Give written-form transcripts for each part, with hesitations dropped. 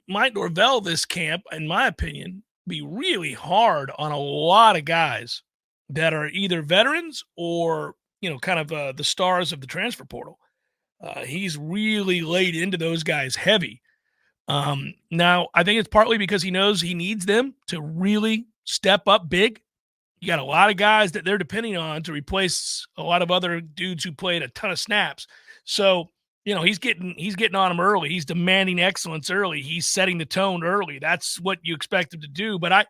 Mike Norvell this camp, in my opinion, be really hard on a lot of guys that are either veterans or, kind of the stars of the transfer portal. He's really laid into those guys heavy. Now, I think it's partly because he knows he needs them to really step up big. You got a lot of guys that they're depending on to replace a lot of other dudes who played a ton of snaps. So, he's getting on them early. He's demanding excellence early. He's setting the tone early. That's what you expect him to do. But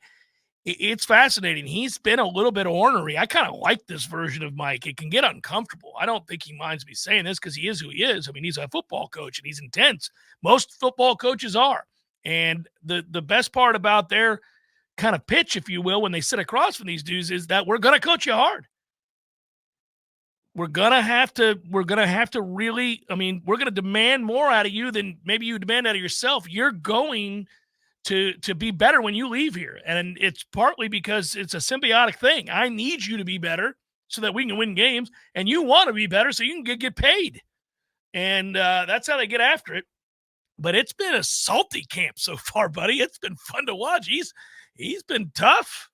it's fascinating. He's been a little bit ornery. I kind of like this version of Mike. It can get uncomfortable. I don't think he minds me saying this because he is who he is. I mean, he's a football coach and he's intense. Most football coaches are. And the best part about their kind of pitch, if you will, when they sit across from these dudes is that we're going to coach you hard. We're going to have to really, we're going to demand more out of you than maybe you demand out of yourself. You're going to be better when you leave here. And it's partly because it's a symbiotic thing. I need you to be better so that we can win games, and you want to be better so you can get paid. And that's how they get after it. But it's been a salty camp so far, buddy. It's been fun to watch. He's been tough.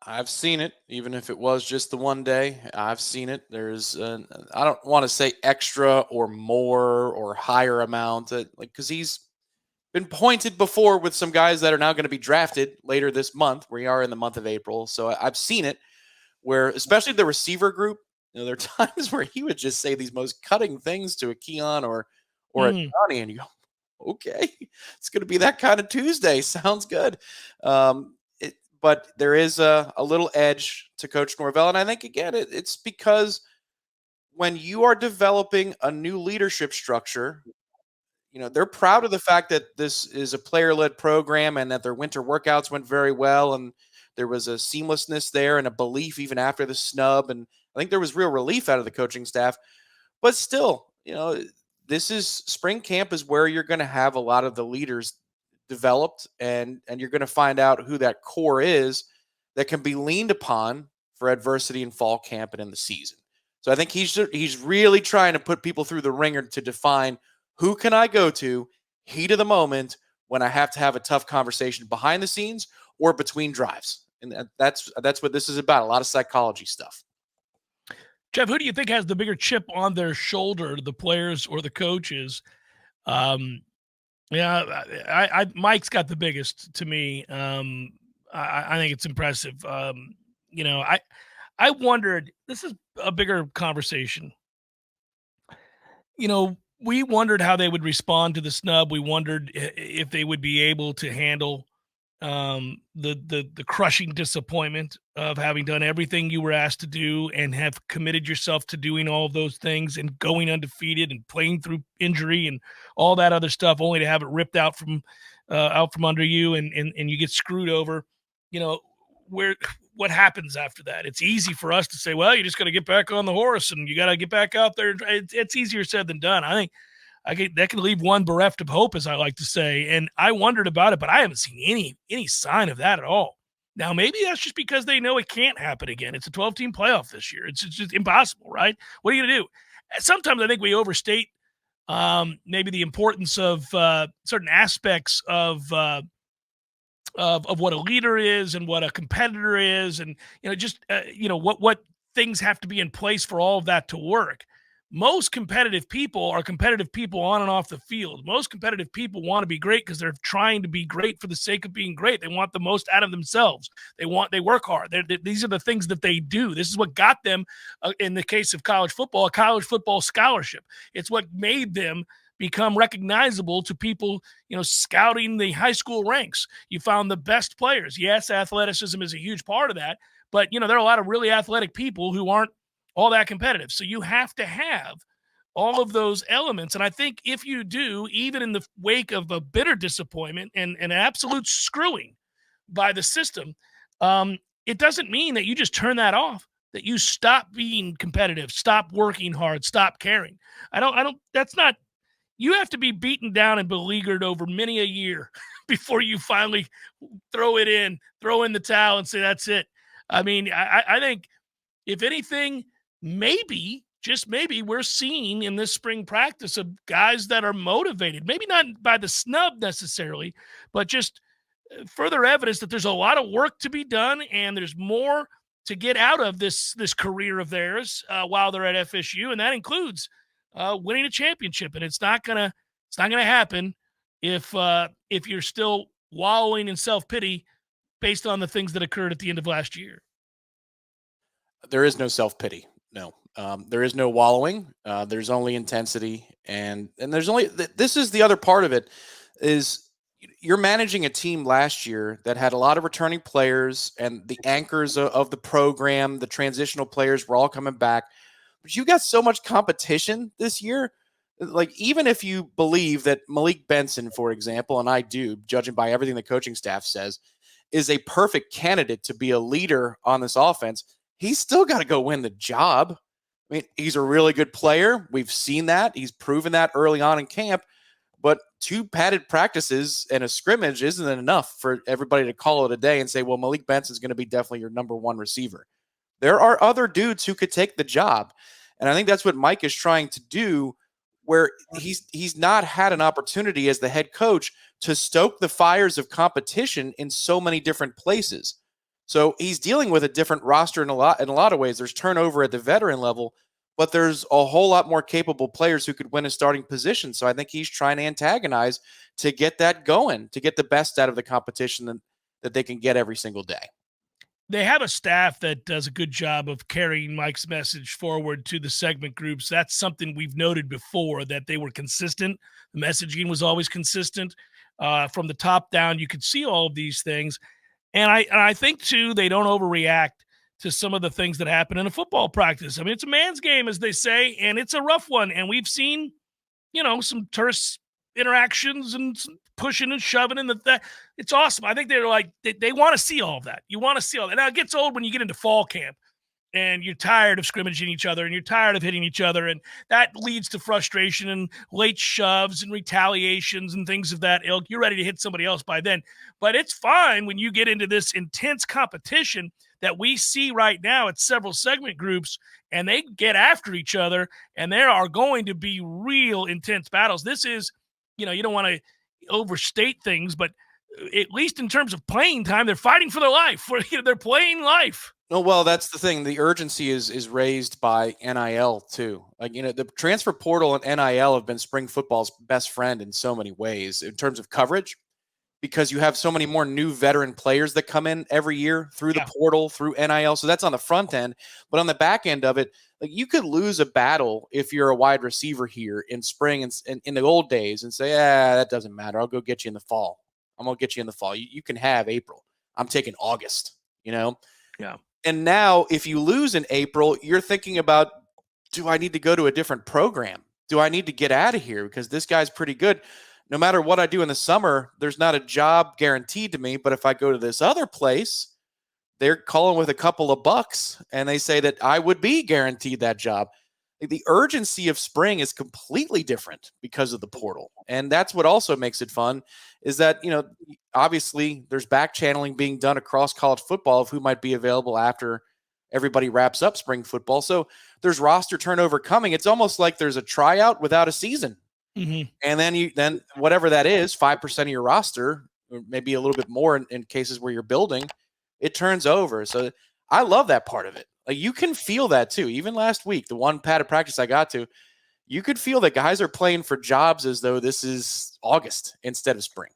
I've seen it, even if it was just the one day. I've seen it. There's, I don't want to say extra or more or higher amount, because he's been pointed before with some guys that are now going to be drafted later this month. We are in the month of April. So I've seen it where, especially the receiver group, there are times where he would just say these most cutting things to a Keon or a Johnny, and you go, okay, it's going to be that kind of Tuesday. Sounds good. But there is a little edge to Coach Norvell. And I think, again, it's because when you are developing a new leadership structure, they're proud of the fact that this is a player-led program and that their winter workouts went very well. And there was a seamlessness there and a belief even after the snub. And I think there was real relief out of the coaching staff. But still, this is spring camp is where you're going to have a lot of the leaders developed, and you're going to find out who that core is that can be leaned upon for adversity in fall camp and in the season. So I think he's really trying to put people through the ringer to define who can I go to heat of the moment when I have to have a tough conversation behind the scenes or between drives. And that's what this is about, a lot of psychology stuff. Jeff, who do you think has the bigger chip on their shoulder, the players or the coaches? Yeah, Mike's got the biggest to me. I think it's impressive. I wondered, this is a bigger conversation. We wondered how they would respond to the snub. We wondered if they would be able to handle the crushing disappointment of having done everything you were asked to do and have committed yourself to doing all of those things and going undefeated and playing through injury and all that other stuff, only to have it ripped out from under you and you get screwed over. What happens after that? It's easy for us to say, well, you just got to get back on the horse and you got to get back out there. It's easier said than done. I think that can leave one bereft of hope, as I like to say. And I wondered about it, but I haven't seen any sign of that at all. Now, maybe that's just because they know it can't happen again. It's a 12-team playoff this year. It's just impossible, right? What are you going to do? Sometimes I think we overstate maybe the importance of certain aspects of what a leader is and what a competitor is, and what things have to be in place for all of that to work. Most competitive people are competitive people on and off the field. Most competitive people want to be great because they're trying to be great for the sake of being great. They want the most out of themselves. They work hard. These are the things that they do. This is what got them, in the case of college football, a college football scholarship. It's what made them become recognizable to people, scouting the high school ranks. You found the best players. Yes, athleticism is a huge part of that, but, there are a lot of really athletic people who aren't all that competitive. So you have to have all of those elements. And I think if you do, even in the wake of a bitter disappointment and an absolute screwing by the system, it doesn't mean that you just turn that off, that you stop being competitive, stop working hard, stop caring. You have to be beaten down and beleaguered over many a year before you finally throw in the towel and say, that's it. I think if anything, maybe, just maybe we're seeing in this spring practice of guys that are motivated, maybe not by the snub necessarily, but just further evidence that there's a lot of work to be done and there's more to get out of this career of theirs while they're at FSU, and that includes winning a championship. And it's not gonna happen if you're still wallowing in self pity based on the things that occurred at the end of last year. There is no self-pity. No. There is no wallowing. There's only intensity, and there's only this is the other part of it is you're managing a team last year that had a lot of returning players and the anchors of the program, the transitional players were all coming back. But you got so much competition this year. Like, even if you believe that Malik Benson, for example, and I do, judging by everything the coaching staff says, is a perfect candidate to be a leader on this offense, he's still got to go win the job. I mean, he's a really good player. We've seen that. He's proven that early on in camp. But 2 padded practices and a scrimmage isn't enough for everybody to call it a day and say, well, Malik Benson's going to be definitely your number 1 receiver. There are other dudes who could take the job. And I think that's what Mike is trying to do, where he's not had an opportunity as the head coach to stoke the fires of competition in so many different places. So he's dealing with a different roster in a lot of ways. There's turnover at the veteran level, but there's a whole lot more capable players who could win a starting position. So I think he's trying to antagonize to get that going, to get the best out of the competition that they can get every single day. They have a staff that does a good job of carrying Mike's message forward to the segment groups. That's something we've noted before, that they were consistent. The messaging was always consistent. From the top down, you could see all of these things. And I think, too, they don't overreact to some of the things that happen in a football practice. I mean, it's a man's game, as they say, and it's a rough one. And we've seen, some terse interactions and some pushing and shoving, and that it's awesome. I think they're like, they want to see all of that. You want to see all that. Now, it gets old when you get into fall camp and you're tired of scrimmaging each other and you're tired of hitting each other, and that leads to frustration and late shoves and retaliations and things of that ilk. You're ready to hit somebody else by then. But it's fine when you get into this intense competition that we see right now at several segment groups, and they get after each other, and there are going to be real intense battles. This is, you don't want to overstate things, but at least in terms of playing time, they're fighting for their life. They're playing life. No, well, that's the thing. The urgency is raised by NIL too. Like, the transfer portal and NIL have been spring football's best friend in so many ways in terms of coverage, because you have so many more new veteran players that come in every year through the portal, through NIL. So that's on the front end. But on the back end of it, like, you could lose a battle if you're a wide receiver here in spring and in the old days and say, that doesn't matter. I'll go get you in the fall. I'm going to get you in the fall. You can have April. I'm taking August, Yeah. And now if you lose in April, you're thinking about, do I need to go to a different program? Do I need to get out of here because this guy's pretty good? No matter what I do in the summer, there's not a job guaranteed to me. But if I go to this other place, they're calling with a couple of bucks and they say that I would be guaranteed that job. The urgency of spring is completely different because of the portal. And that's what also makes it fun, is that, obviously there's back channeling being done across college football of who might be available after everybody wraps up spring football. So there's roster turnover coming. It's almost like there's a tryout without a season. Mm-hmm. And then whatever that is, 5% of your roster, or maybe a little bit more in cases where you're building, it turns over. So I love that part of it. Like, you can feel that too. Even last week, the one padded practice I got to, you could feel that guys are playing for jobs as though this is August instead of spring.